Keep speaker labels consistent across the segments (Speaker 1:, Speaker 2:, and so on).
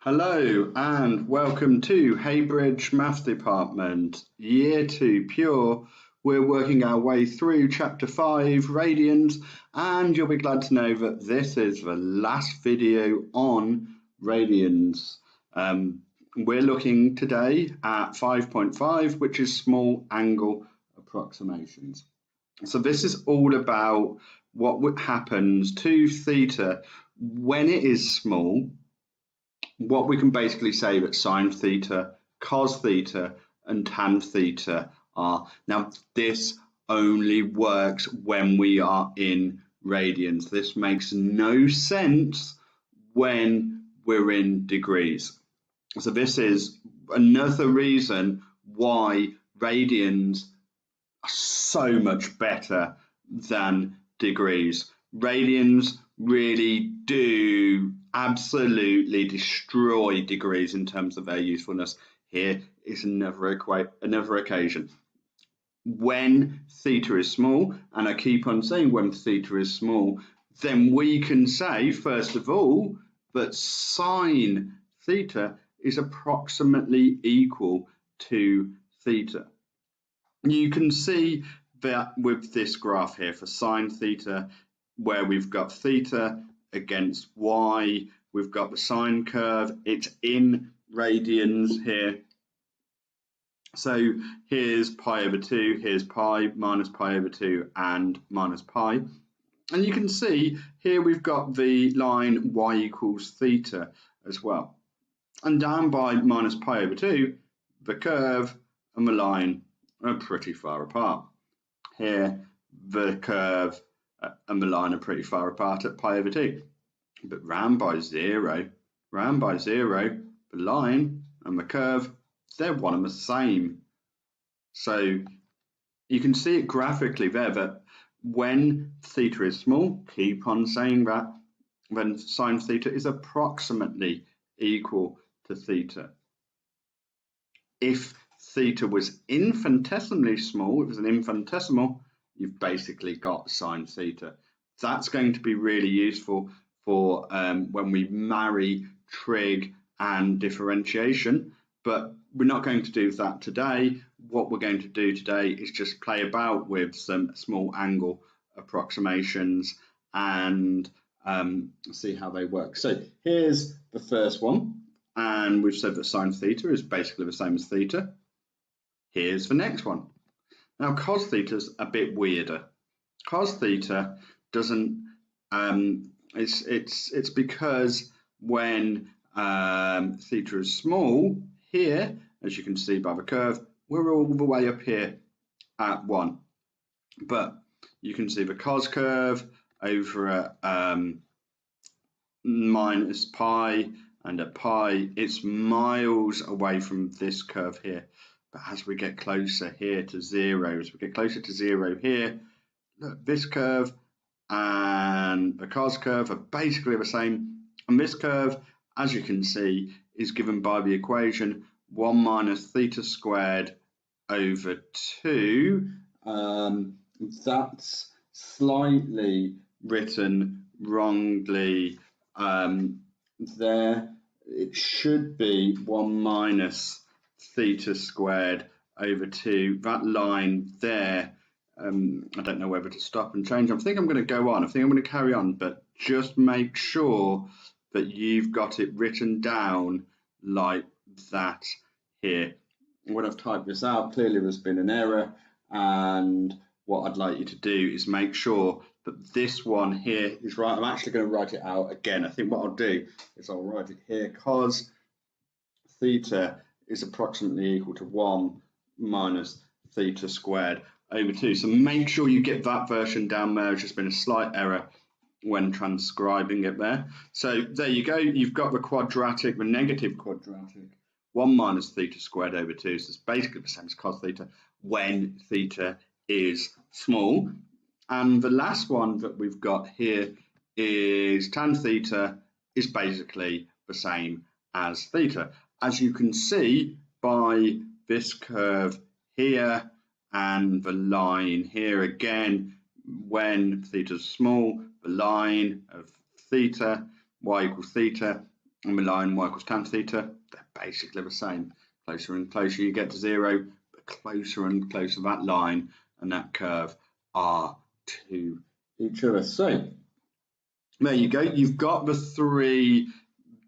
Speaker 1: Hello and welcome to Haybridge Maths Department, Year 2 Pure. We're working our way through Chapter 5, Radians, and you'll be glad to know that this is the last video on radians. We're looking today at 5.5, which is small angle approximations. So this is all about what happens to theta when it is small. What we can basically say that sine theta, cos theta, and tan theta are. Now, this only works when we are in radians. This makes no sense when we're in degrees. So this is another reason why radians are so much better than degrees. Radians really do absolutely destroy degrees in terms of their usefulness. Here is another occasion. When theta is small, and I keep on saying when theta is small, then we can say, first of all, that sine theta is approximately equal to theta. You can see that with this graph here for sine theta, where we've got theta against y, we've got the sine curve, it's in radians here. So here's pi over 2, here's pi, minus pi over 2, and minus pi. And you can see here we've got the line y equals theta as well. And down by minus pi over 2, the curve and the line are pretty far apart. Here, the curve and the line are pretty far apart at pi over 2. But round by 0, the line and the curve, they're one and the same. So you can see it graphically there that when theta is small, keep on saying that, then sine theta is approximately equal to theta. If theta was infinitesimally small, it was an infinitesimal, you've basically got sine theta. That's going to be really useful for when we marry trig and differentiation, but we're not going to do that today. What we're going to do today is just play about with some small angle approximations and see how they work. So here's the first one, and we've said that sine theta is basically the same as theta. Here's the next one. Now cos theta is a bit weirder. Cos theta doesn't. It's because when theta is small, here, as you can see by the curve, we're all the way up here at 1. But you can see the cos curve over at minus pi, and at pi, it's miles away from this curve here. But as we get closer here to 0, as we get closer to 0 here, look, this curve and the cos curve are basically the same. And this curve, as you can see, is given by the equation 1 minus theta squared over 2. That's slightly written wrongly there. It should be 1 minus theta squared over 2. That line there, I don't know whether to stop and change. I think I'm going to go on. I think I'm going to carry on, but just make sure that you've got it written down like that here. When I've typed this out, clearly there's been an error, and what I'd like you to do is make sure that this one here is right. I'm actually going to write it out again. I think what I'll do is I'll write it here. Cos theta is approximately equal to 1 minus theta squared over 2. So make sure you get that version down there. There's just been a slight error when transcribing it there. So there you go. You've got the quadratic, the negative quadratic, 1 minus theta squared over 2. So it's basically the same as cos theta when theta is small. And the last one that we've got here is tan theta is basically the same as theta. As you can see by this curve here and the line here again, when theta is small, the line of theta, y equals theta, and my line y equals tan theta, they're basically the same. Closer and closer you get to 0, the closer and closer that line and that curve are to each other. So there you go, you've got the 3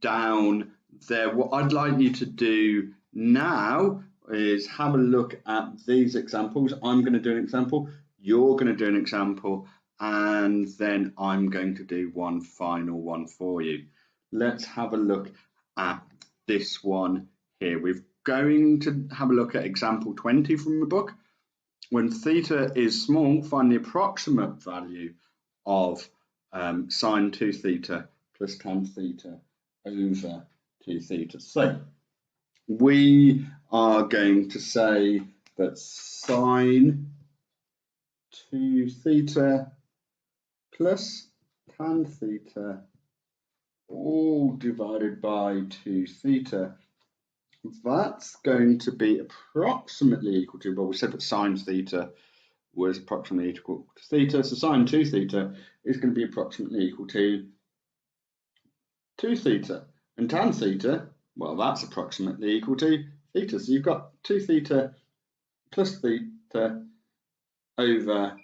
Speaker 1: down there. What I'd like you to do now is have a look at these examples. I'm going to do an example, you're going to do an example, and then I'm going to do one final one for you. Let's have a look at this one here. We're going to have a look at example 20 from the book. When theta is small, find the approximate value of sine 2 theta plus tan theta over 2 theta. So we are going to say that sine 2 theta plus tan theta all divided by 2 theta, that's going to be approximately equal to, well, we said that sine theta was approximately equal to theta, so sine 2 theta is going to be approximately equal to 2 theta, and tan theta, well, that's approximately equal to theta. So you've got 2 theta plus theta over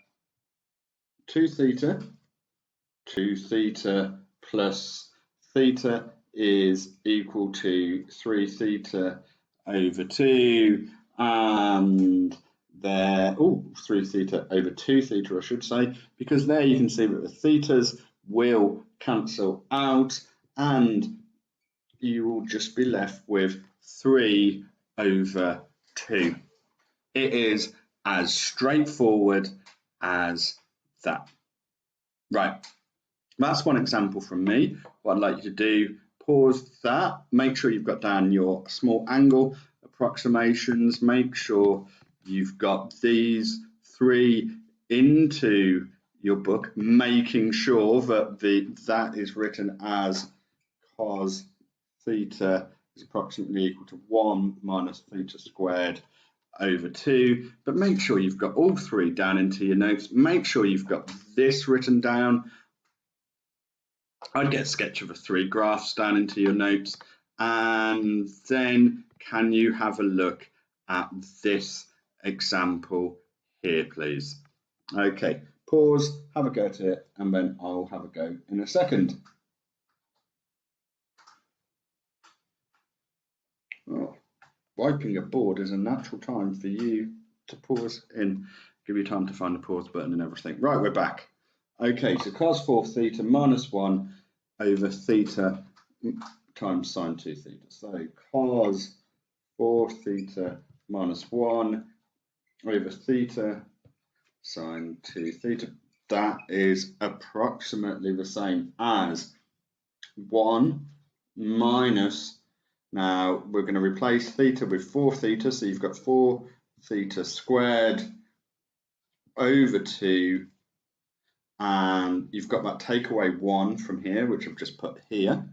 Speaker 1: 2 theta. 2 theta plus theta is equal to 3 theta over 2, and there, 3 theta over 2 theta, I should say, because there you can see that the thetas will cancel out, and you will just be left with 3 over 2. It is as straightforward as that. Right, that's one example from me. What I'd like you to do, pause that, make sure you've got down your small angle approximations, make sure you've got these 3 into your book, making sure that that is written as cos theta is approximately equal to 1 minus theta squared over 2, but make sure you've got all 3 down into your notes. Make sure you've got this written down. I'd get a sketch of the 3 graphs down into your notes, and then can you have a look at this example here, please? Okay, pause, have a go at it, and then I'll have a go in a second. Oh, wiping a board is a natural time for you to pause in, give you time to find the pause button and everything. Right, we're back. Okay, so cos 4 theta minus 1 over theta times sine 2 theta. So cos 4 theta minus 1 over theta sine 2 theta. That is approximately the same as 1 minus, now we're going to replace theta with 4 theta, so you've got 4 theta squared over 2, and you've got that take away 1 from here, which I've just put here.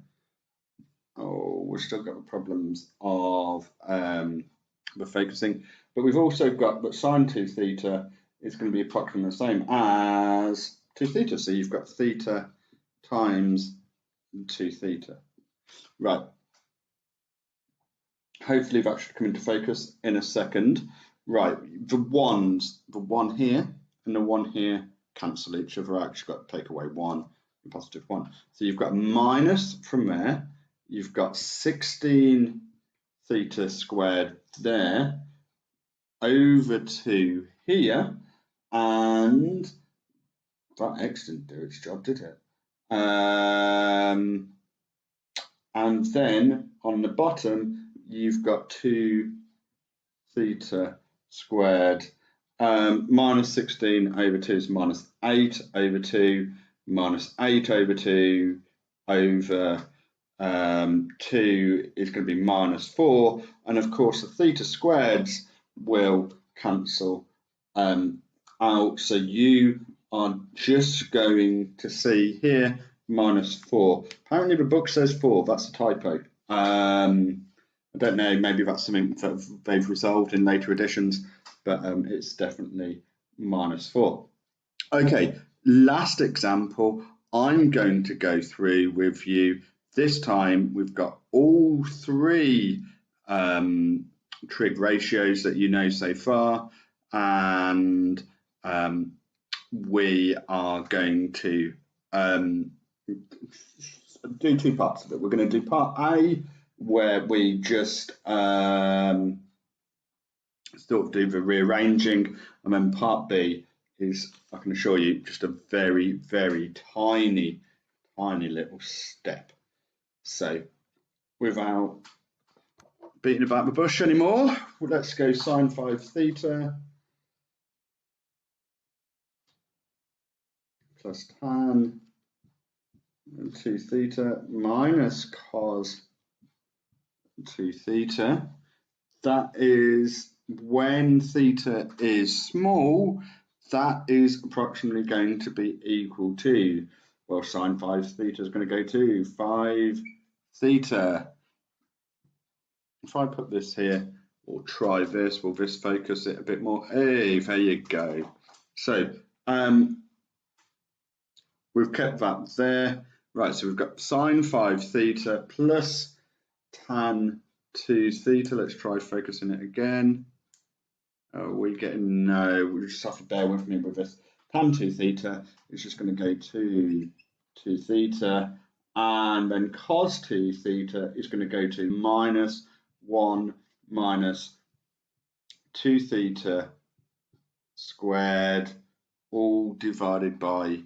Speaker 1: Oh, we've still got the problems of the focusing, but we've also got that sine 2 theta is going to be approximately the same as 2 theta, so you've got theta times 2 theta. Right, hopefully that should come into focus in a second. Right, the 1 here and the 1 here cancel each other out. You've got to take away 1 and positive 1. So you've got a minus from there. You've got 16 theta squared there over 2 here, and that x didn't do its job, did it? And then on the bottom you've got 2 theta squared. Minus 16 over 2 is minus 8 over 2, minus 8 over 2 over 2 is going to be minus 4, and of course the theta squareds will cancel out, so you are just going to see here minus 4. Apparently the book says 4, that's a typo. I don't know, maybe that's something that they've resolved in later editions, but it's definitely minus 4. Okay, last example, I'm going to go through with you this time we've got all three trig ratios that you know so far, and we are going to do two parts of it. We're going to do part A, where we just sort of do the rearranging, and then part B is, I can assure you, just a very, very tiny little step. So without beating about the bush anymore, let's go sine 5 theta plus tan 2 theta minus cos 2 theta. That is, when theta is small, that is approximately going to be equal to, well, sine 5 theta is going to go to 5 theta. If I put this here, or try this, will this focus it a bit more? Hey, there you go. So we've kept that there. Right, so we've got sine 5 theta plus tan 2 theta. Let's try focusing it again. We're getting, no, we just have to bear with me with this. Tan 2 theta is just going to go to 2 theta, and then cos 2 theta is going to go to minus 1 minus 2 theta squared, all divided by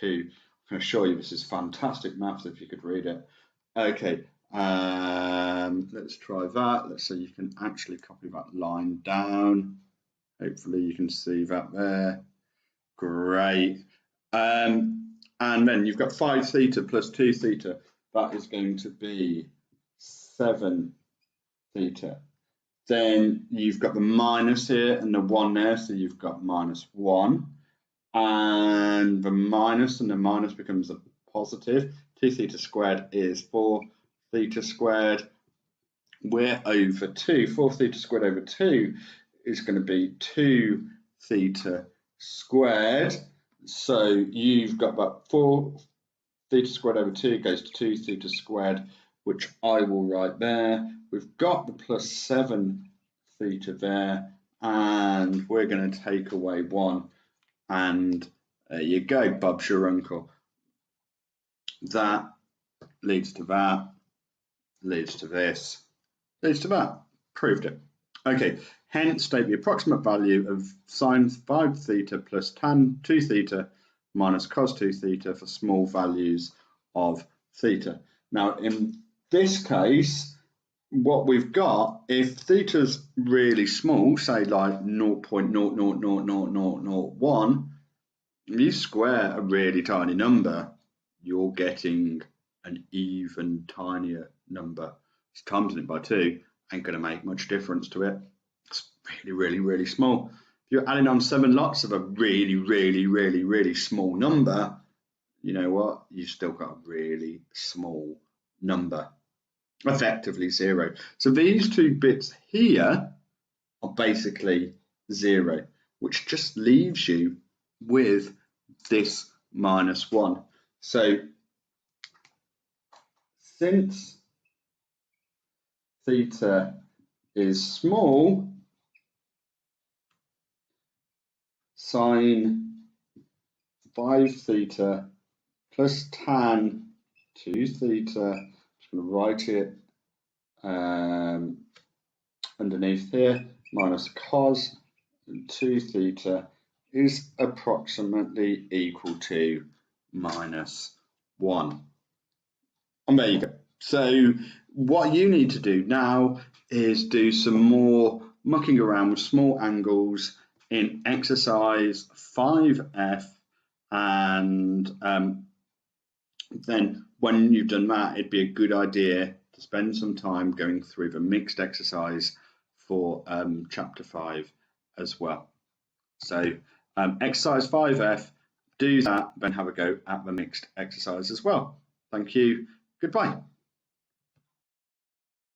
Speaker 1: 2. I can assure you this is fantastic maths if you could read it. Okay, let's try that. Let's see, you can actually copy that line down. Hopefully you can see that there. Great. And then you've got 5 theta plus 2 theta. That is going to be 7 theta. Then you've got the minus here and the 1 there, so you've got minus 1. And the minus and the minus becomes a positive. 2 theta squared is 4 theta squared. We're over 2. 4 theta squared over 2 is going to be 2 theta squared. So you've got about 4 theta squared over 2 goes to 2 theta squared, which I will write there. We've got the plus 7 theta there, and we're going to take away 1. And there you go, Bob's your uncle. That leads to that, leads to this, leads to that. Proved it. Okay, hence state the approximate value of sine 5 theta plus tan 2 theta minus cos 2 theta for small values of theta. Now, in this case, what we've got, if theta's really small, say like 0.000001, you square a really tiny number, you're getting an even tinier number. Just timesing it by 2 ain't going to make much difference to it. It's really small. If you're adding on 7 lots of a really small number, you know what? You've still got a really small number. Effectively 0. So these 2 bits here are basically 0, which just leaves you with this minus 1. So since theta is small, sine 5 theta plus tan 2 theta, I'm going to write it underneath here, minus cos 2 theta is approximately equal to minus 1. And there you go. So what you need to do now is do some more mucking around with small angles in exercise 5F, and then when you've done that, it'd be a good idea to spend some time going through the mixed exercise for chapter 5 as well. So exercise 5F, do that, then have a go at the mixed exercise as well. Thank you. Goodbye.